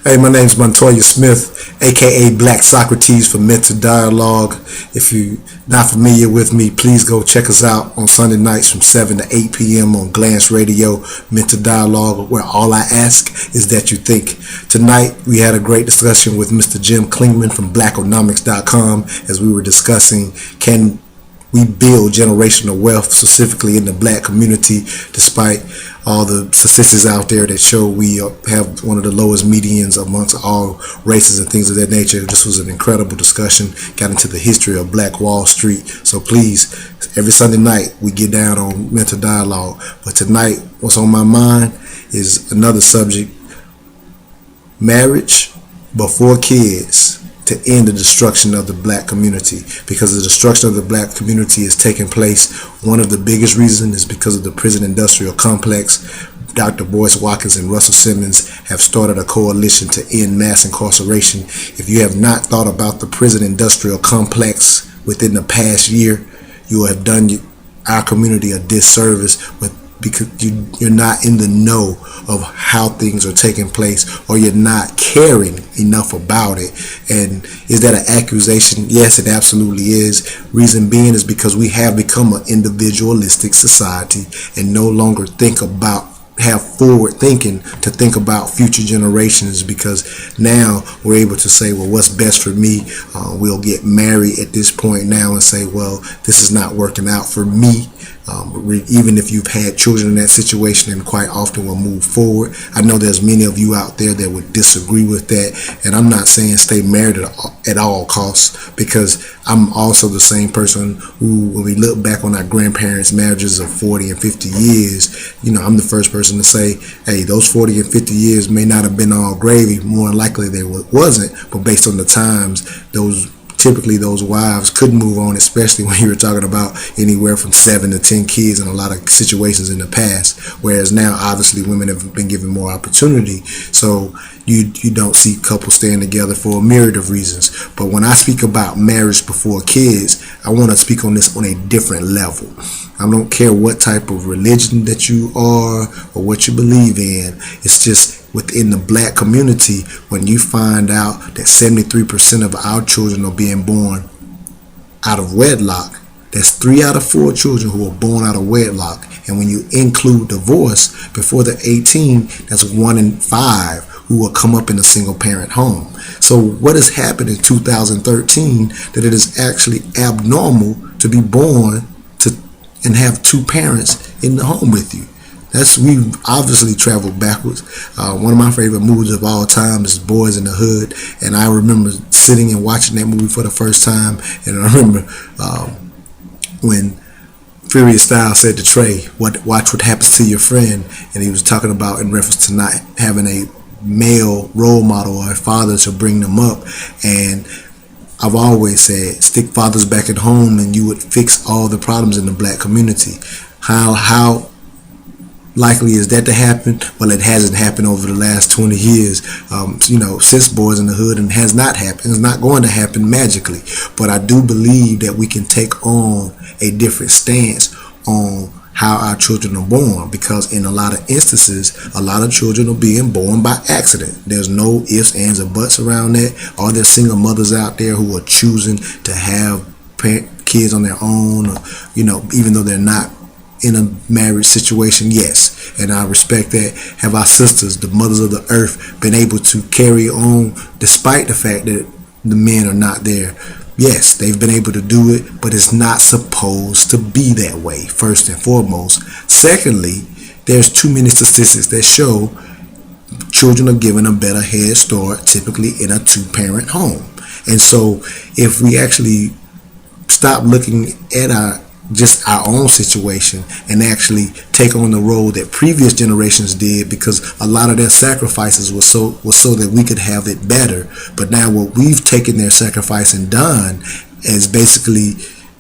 Hey, my name's Montoya Smith, aka Black Socrates for Mental Dialogue. If you're not familiar with me, please go check us out on Sunday nights from 7 to 8 p.m. on Glance Radio, Mental Dialogue, where all I ask is that you think. Tonight, we had a great discussion with Mr. Jim Klingman from blackonomics.com as we were discussing can we build generational wealth specifically in the black community, despite all the statistics out there that show we have one of the lowest medians amongst all races and things of that nature. This was an incredible discussion, got into the history of Black Wall Street. So please, every Sunday night we get down on Mental Dialogue. But tonight, what's on my mind is another subject: marriage before kids, to end the destruction of the black community. Because the destruction of the black community is taking place, one of the biggest reasons is because of the prison industrial complex. Dr. Boyce Watkins and Russell Simmons have started a coalition to end mass incarceration. If you have not thought about the prison industrial complex within the past year, you have done our community a disservice because you're not in the know of how things are taking place, or you're not caring enough about it. And is that an accusation? Yes, it absolutely is. Reason being is because we have become an individualistic society and no longer have forward thinking to think about future generations, because now we're able to say, well, what's best for me? We'll get married at this point now and say, well, this is not working out for me. Even if you've had children in that situation, and quite often will move forward. I know there's many of you out there that would disagree with that, and I'm not saying stay married at all costs, because I'm also the same person who, when we look back on our grandparents' marriages of 40 and 50 years, I'm the first person to say, hey, those 40 and 50 years may not have been all gravy. More than likely they wasn't, but based on the times, typically those wives couldn't move on, especially when you were talking about anywhere from 7 to 10 kids in a lot of situations in the past. Whereas now, obviously, women have been given more opportunity. So you don't see couples staying together for a myriad of reasons. But when I speak about marriage before kids, I want to speak on this on a different level. I don't care what type of religion that you are or what you believe in. It's just within the black community, when you find out that 73% of our children are being born out of wedlock, that's 3 out of 4 children who are born out of wedlock. And when you include divorce before they're 18, that's 1 in 5 who will come up in a single parent home. So what has happened in 2013 that it is actually abnormal to be born and have 2 parents in the home with you? We've obviously traveled backwards. One of my favorite movies of all time is Boys in the Hood, and I remember sitting and watching that movie for the first time. And I remember when Furious Styles said to Trey, watch what happens to your friend," and he was talking about in reference to not having a male role model or a father to bring them up. And I've always said, stick fathers back at home and you would fix all the problems in the black community. How likely is that to happen? Well, it hasn't happened over the last 20 years, since Boys in the Hood, and has not happened. It's not going to happen magically. But I do believe that we can take on a different stance on how our children are born, because in a lot of instances, a lot of children are being born by accident. There's no ifs, ands, or buts around that. Or there's single mothers out there who are choosing to have kids on their own, or, even though they're not in a marriage situation. Yes, and I respect that. Have our sisters, the mothers of the earth, been able to carry on despite the fact that the men are not there? Yes, they've been able to do it, but it's not supposed to be that way, first and foremost. Secondly, there's too many statistics that show children are given a better head start typically in a 2-parent home. And so if we actually stop looking at our own situation and actually take on the role that previous generations did, because a lot of their sacrifices was so that we could have it better. But now what we've taken their sacrifice and done is basically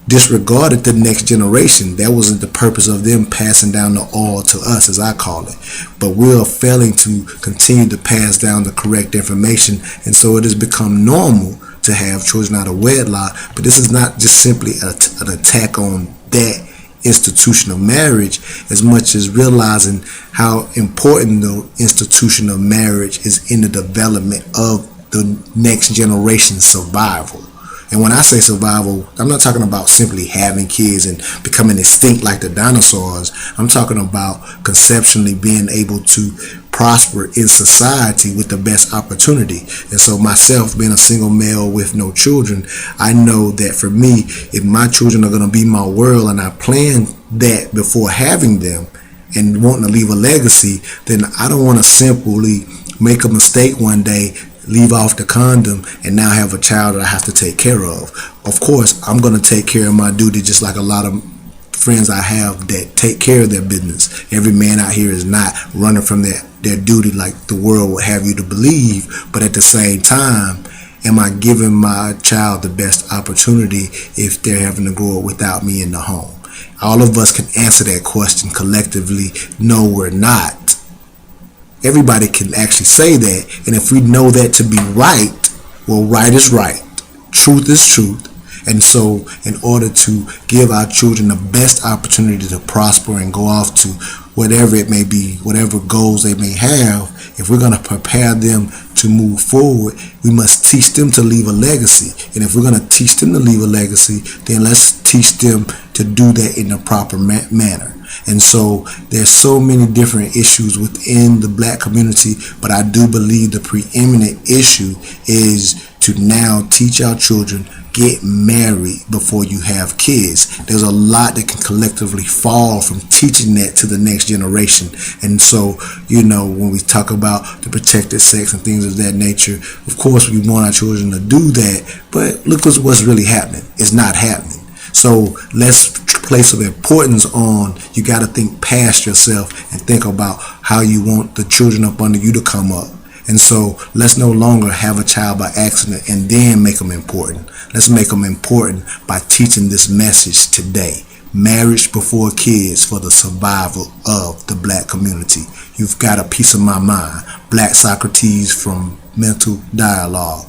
disregarded the next generation. That wasn't the purpose of them passing down the oil to us, as I call it. But we're failing to continue to pass down the correct information, and so it has become normal to have children out of wedlock. But this is not just simply an attack on that institution of marriage as much as realizing how important the institution of marriage is in the development of the next generation's survival. And when I say survival, I'm not talking about simply having kids and becoming extinct like the dinosaurs. I'm talking about conceptually being able to prosper in society with the best opportunity. And so myself, being a single male with no children, I know that for me, if my children are going to be my world and I plan that before having them and wanting to leave a legacy, then I don't want to simply make a mistake one day, leave off the condom, and now have a child that I have to take care of. Of course, I'm going to take care of my duty just like a lot of friends I have that take care of their business. Every man out here is not running from their duty like the world would have you to believe, but at the same time, am I giving my child the best opportunity if they're having to grow up without me in the home? All of us can answer that question collectively. No, we're not. Everybody can actually say that, and if we know that to be right, well, right is right, truth is truth. And so in order to give our children the best opportunity to prosper and go off to whatever it may be, whatever goals they may have, if we're going to prepare them to move forward, we must teach them to leave a legacy. And if we're going to teach them to leave a legacy, then let's teach them to do that in a proper manner. And so there's so many different issues within the black community, but I do believe the preeminent issue is to now teach our children, get married before you have kids. There's a lot that can collectively fall from teaching that to the next generation. And so, when we talk about the protected sex and things of that nature, of course we want our children to do that, but look what's really happening. It's not happening. So let's place some importance on, you got to think past yourself and think about how you want the children up under you to come up. And so let's no longer have a child by accident and then make them important. Let's make them important by teaching this message today. Marriage before kids for the survival of the black community. You've got a piece of my mind. Black Socrates from Mental Dialogue.